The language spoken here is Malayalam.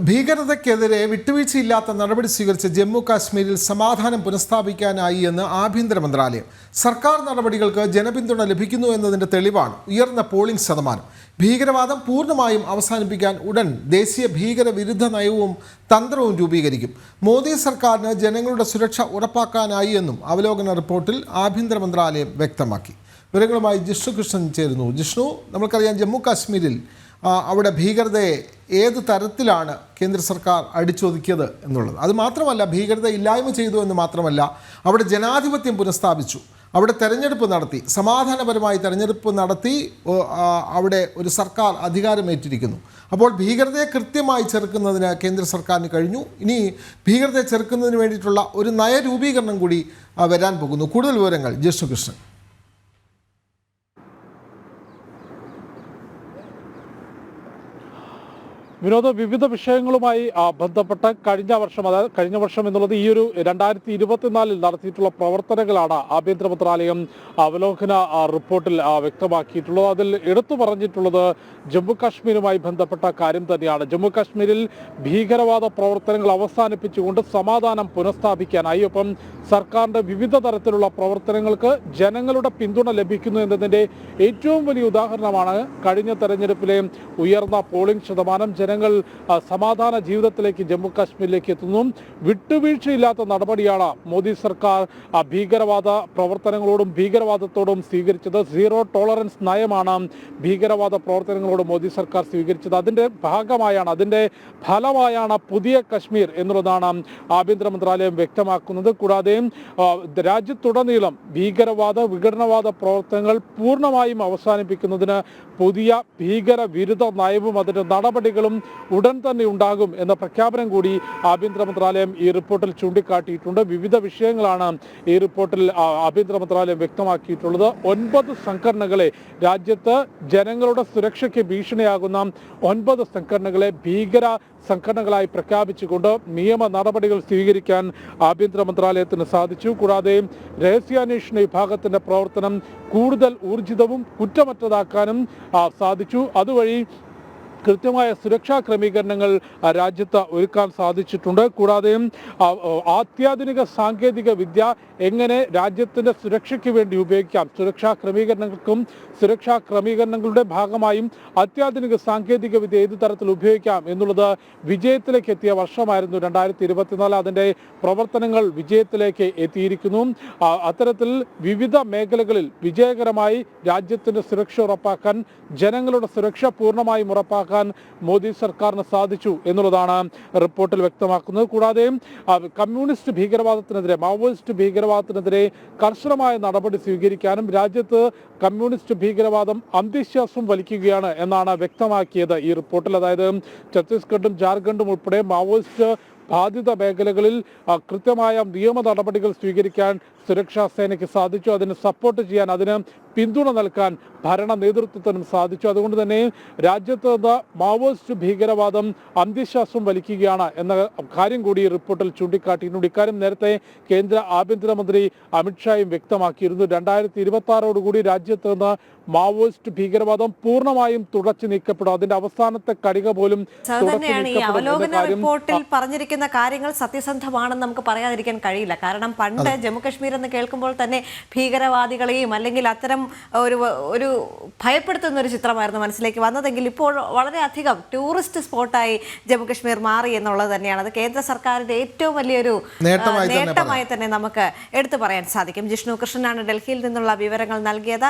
ഭീകരതയ്ക്കെതിരെ വിട്ടുവീഴ്ചയില്ലാത്ത നടപടി സ്വീകരിച്ച ജമ്മു കാശ്മീരിൽ സമാധാനം പുനഃസ്ഥാപിക്കാനായി എന്ന് ആഭ്യന്തര മന്ത്രാലയം. സർക്കാർ നടപടികൾക്ക് ജനപിന്തുണ ലഭിക്കുന്നു എന്നതിൻ്റെ തെളിവാണ് ഉയർന്ന പോളിംഗ് ശതമാനം. ഭീകരവാദം പൂർണ്ണമായും അവസാനിപ്പിക്കാൻ ഉടൻ ദേശീയ ഭീകരവിരുദ്ധ നയവും തന്ത്രവും രൂപീകരിക്കും. മോദി സർക്കാരിന് ജനങ്ങളുടെ സുരക്ഷ ഉറപ്പാക്കാനായി എന്നും അവലോകന റിപ്പോർട്ടിൽ ആഭ്യന്തര മന്ത്രാലയം വ്യക്തമാക്കി. വിവരങ്ങളുമായി ജിഷ്ണു കൃഷ്ണൻ ചേരുന്നു. ജിഷ്ണു, നമുക്കറിയാം ജമ്മു കാശ്മീരിൽ അവിടെ ഭീകരതയെ ഏത് തരത്തിലാണ് കേന്ദ്ര സർക്കാർ അടിച്ചൊതുക്കിയത് എന്നുള്ളത്. അതുമാത്രമല്ല, ഭീകരത ഇല്ലായ്മ ചെയ്തു എന്ന് മാത്രമല്ല, അവിടെ ജനാധിപത്യം പുനഃസ്ഥാപിച്ചു, അവിടെ തെരഞ്ഞെടുപ്പ് നടത്തി, സമാധാനപരമായി തെരഞ്ഞെടുപ്പ് നടത്തി അവിടെ ഒരു സർക്കാർ അധികാരമേറ്റിരിക്കുന്നു. അപ്പോൾ ഭീകരതയെ കൃത്യമായി ചെറുക്കുന്നതിന് കേന്ദ്ര സർക്കാരിന് കഴിഞ്ഞു. ഇനി ഭീകരതയെ ചെറുക്കുന്നതിന് വേണ്ടിയിട്ടുള്ള ഒരു നയരൂപീകരണം കൂടി വരാൻ പോകുന്നു. കൂടുതൽ വിവരങ്ങൾ ജിഷ്ണു കൃഷ്ണൻ. വിനോദ, വിവിധ വിഷയങ്ങളുമായി ബന്ധപ്പെട്ട കഴിഞ്ഞ വർഷം എന്നുള്ളത് ഈ ഒരു 2024 നടത്തിയിട്ടുള്ള പ്രവർത്തനങ്ങളാണ് ആഭ്യന്തര മന്ത്രാലയം അവലോകന റിപ്പോർട്ടിൽ വ്യക്തമാക്കിയിട്ടുള്ളത്. അതിൽ എടുത്തു പറഞ്ഞിട്ടുള്ളത് ജമ്മു കാശ്മീരുമായി ബന്ധപ്പെട്ട കാര്യം തന്നെയാണ്. ജമ്മു കാശ്മീരിൽ ഭീകരവാദ പ്രവർത്തനങ്ങൾ അവസാനിപ്പിച്ചുകൊണ്ട് സമാധാനം പുനഃസ്ഥാപിക്കാനായി, ഒപ്പം സർക്കാരിന്റെ വിവിധ തരത്തിലുള്ള പ്രവർത്തനങ്ങൾക്ക് ജനങ്ങളുടെ പിന്തുണ ലഭിക്കുന്നു എന്നതിൻ്റെ ഏറ്റവും വലിയ ഉദാഹരണമാണ് കഴിഞ്ഞ തെരഞ്ഞെടുപ്പിലെ ഉയർന്ന പോളിംഗ് ശതമാനം. ജനങ്ങൾ സമാധാന ജീവിതത്തിലേക്ക് ജമ്മു കാശ്മീരിലേക്ക് എത്തുന്നു. വിട്ടുവീഴ്ചയില്ലാത്ത നടപടിയാണ് മോദി സർക്കാർ ഭീകരവാദ പ്രവർത്തനങ്ങളോടും ഭീകരവാദത്തോടും സ്വീകരിച്ചത്. സീറോ ടോളറൻസ് നയമാണ് ഭീകരവാദ പ്രവർത്തനങ്ങളോട് മോദി സർക്കാർ സ്വീകരിച്ചത്. അതിൻ്റെ ഭാഗമായാണ്, അതിൻ്റെ ഫലമായാണ് പുതിയ കശ്മീർ എന്നുള്ളതാണ് ആഭ്യന്തര മന്ത്രാലയം വ്യക്തമാക്കുന്നത്. കൂടാതെ രാജ്യത്തുടനീളം ഭീകരവാദ വിഘടനവാദ പ്രവർത്തനങ്ങൾ പൂർണ്ണമായും അവസാനിപ്പിക്കുന്നതിന് പുതിയ ഭീകരവിരുദ്ധ നയവും അതിൻ്റെ നടപടികളും ഉടൻ തന്നെ ഉണ്ടാകും എന്ന പ്രഖ്യാപനം കൂടി ആഭ്യന്തര മന്ത്രാലയം ഈ റിപ്പോർട്ടിൽ ചൂണ്ടിക്കാട്ടിയിട്ടുണ്ട്. വിവിധ വിഷയങ്ങളാണ് ഈ റിപ്പോർട്ടിൽ ആഭ്യന്തര മന്ത്രാലയം വ്യക്തമാക്കിയിട്ടുള്ളത്. 9 സംഘടനകളെ, രാജ്യത്ത് ജനങ്ങളുടെ സുരക്ഷയ്ക്ക് ഭീഷണിയാകുന്ന 9 സംഘടനകളെ ഭീകര സംഘടനകളായി പ്രഖ്യാപിച്ചുകൊണ്ട് നിയമ നടപടികൾ സ്വീകരിക്കാൻ ആഭ്യന്തര മന്ത്രാലയത്തിന് സാധിച്ചു. കൂടാതെ രഹസ്യാന്വേഷണ വിഭാഗത്തിന്റെ പ്രവർത്തനം കൂടുതൽ ഊർജിതവും കുറ്റമറ്റതാക്കാനും സാധിച്ചു. അതുവഴി കൃത്യമായ സുരക്ഷാ ക്രമീകരണങ്ങൾ രാജ്യത്ത് ഒരുക്കാൻ സാധിച്ചിട്ടുണ്ട്. കൂടാതെ അത്യാധുനിക സാങ്കേതിക വിദ്യ എങ്ങനെ രാജ്യത്തിൻ്റെ സുരക്ഷയ്ക്ക് വേണ്ടി ഉപയോഗിക്കാം, സുരക്ഷാ ക്രമീകരണങ്ങളുടെ ഭാഗമായും അത്യാധുനിക സാങ്കേതിക വിദ്യ ഏത് തരത്തിൽ ഉപയോഗിക്കാം എന്നുള്ളത് വിജയത്തിലേക്ക് എത്തിയ വർഷമായിരുന്നു 2024. അതിൻ്റെ പ്രവർത്തനങ്ങൾ വിജയത്തിലേക്ക് എത്തിയിരിക്കുന്നു. അത്തരത്തിൽ വിവിധ മേഖലകളിൽ വിജയകരമായി രാജ്യത്തിൻ്റെ സുരക്ഷ ഉറപ്പാക്കാൻ, ജനങ്ങളുടെ സുരക്ഷ പൂർണ്ണമായും ഉറപ്പാക്കാൻ മോദി സർക്കാരിന് സാധിച്ചു എന്നുള്ളതാണ് റിപ്പോർട്ടിൽ വ്യക്തമാക്കുന്നത്. കൂടാതെ കമ്മ്യൂണിസ്റ്റ് ഭീകരവാദത്തിനെതിരെ, മാവോയിസ്റ്റ് ഭീകരവാദത്തിനെതിരെ കർശനമായ നടപടി സ്വീകരിക്കാനും രാജ്യത്ത് കമ്മ്യൂണിസ്റ്റ് ഭീകരവാദം അന്ത്യശ്വാസം വലിക്കുകയാണ് എന്നാണ് വ്യക്തമാക്കിയത് ഈ റിപ്പോർട്ടിൽ. അതായത് ഛത്തീസ്ഗഡും ജാർഖണ്ഡും ഉൾപ്പെടെ മാവോയിസ്റ്റ് ബാധിത മേഖലകളിൽ കൃത്യമായ നിയമ നടപടികൾ സ്വീകരിക്കാൻ സുരക്ഷാ സേനയ്ക്ക് സാധിച്ചു. അതിന് സപ്പോർട്ട് ചെയ്യാൻ, അതിന് പിന്തുണ നൽകാൻ ഭരണ നേതൃത്വത്തിനും സാധിച്ചു. അതുകൊണ്ട് തന്നെ രാജ്യത്ത് നിന്ന് മാവോയിസ്റ്റ് ഭീകരവാദം അന്ത്യശ്വാസം വലിക്കുകയാണ് എന്ന കാര്യം കൂടി ഈ റിപ്പോർട്ടിൽ ചൂണ്ടിക്കാട്ടിയിട്ടുണ്ട്. ഇക്കാര്യം നേരത്തെ കേന്ദ്ര ആഭ്യന്തരമന്ത്രി അമിത്ഷായും വ്യക്തമാക്കിയിരുന്നു. 2026 രാജ്യത്ത് നിന്ന് മാവോയിസ്റ്റ് ഭീകരവാദം പൂർണ്ണമായും തുടച്ചു നീക്കപ്പെടും. അതിന്റെ അവസാനത്തെ കടിക പോലും റിപ്പോർട്ടിൽ പറഞ്ഞിരിക്കുന്ന കാര്യങ്ങൾ സത്യസന്ധമാണെന്ന് നമുക്ക് പറയാതിരിക്കാൻ കഴിയില്ല. കാരണം പണ്ട് ജമ്മു കശ്മീർ എന്ന് കേൾക്കുമ്പോൾ തന്നെ ഭീകരവാദികളെയും അല്ലെങ്കിൽ അത്തരം ഒരു ഭയപ്പെടുത്തുന്ന ഒരു ചിത്രമായിരുന്നു മനസ്സിലേക്ക് വന്നതെങ്കിൽ ഇപ്പോൾ വളരെയധികം ടൂറിസ്റ്റ് സ്പോട്ടായി ജമ്മു കശ്മീർ മാറി എന്നുള്ളത് തന്നെയാണ്. അത് കേന്ദ്ര സർക്കാരിന്റെ ഏറ്റവും വലിയൊരു നേട്ടമായി തന്നെ നമുക്ക് എടുത്തു പറയാൻ സാധിക്കും. ജിഷ്ണു കൃഷ്ണനാണ് ഡൽഹിയിൽ നിന്നുള്ള വിവരങ്ങൾ നൽകിയത്.